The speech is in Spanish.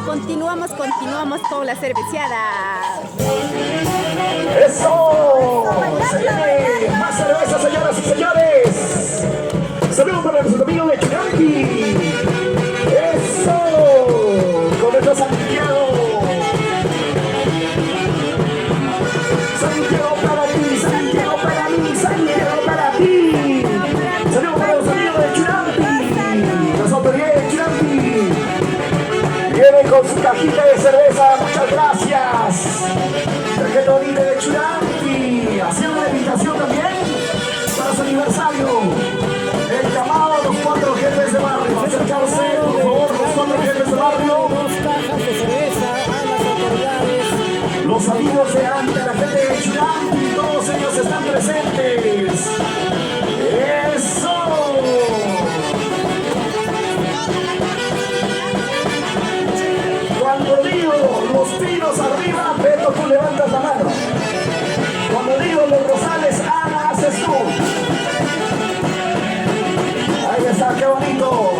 Continuamos con la cerveceada. ¡Eso! ¡Se viene más cerveza, señoras y señores! ¡Saludos para nuestros amigos de Churanqui! ¡Eso! ¡Con nuestro Santiago! ¡Santiago para ti! ¡Santiago para mí! ¡Santiago para ti! ¡Saludos para los amigos de Churanqui! ¡Las autoridades de Churanqui! Viene con su cajita de cerveza, muchas gracias. Tarjeta bonita de Churanqui, haciendo una invitación también para su aniversario. El llamado a los 4 jefes de barrio, acercarse, por favor, los 4 jefes de barrio. Dos cajas de cerveza a las autoridades. Los amigos de ante la gente de Churanqui, todos ellos están presentes. ¡Eso! Cuando digo los pinos arriba, Beto, tú levantas la mano. Cuando digo los rosales, Ana, haces tú. Ahí está, qué bonito.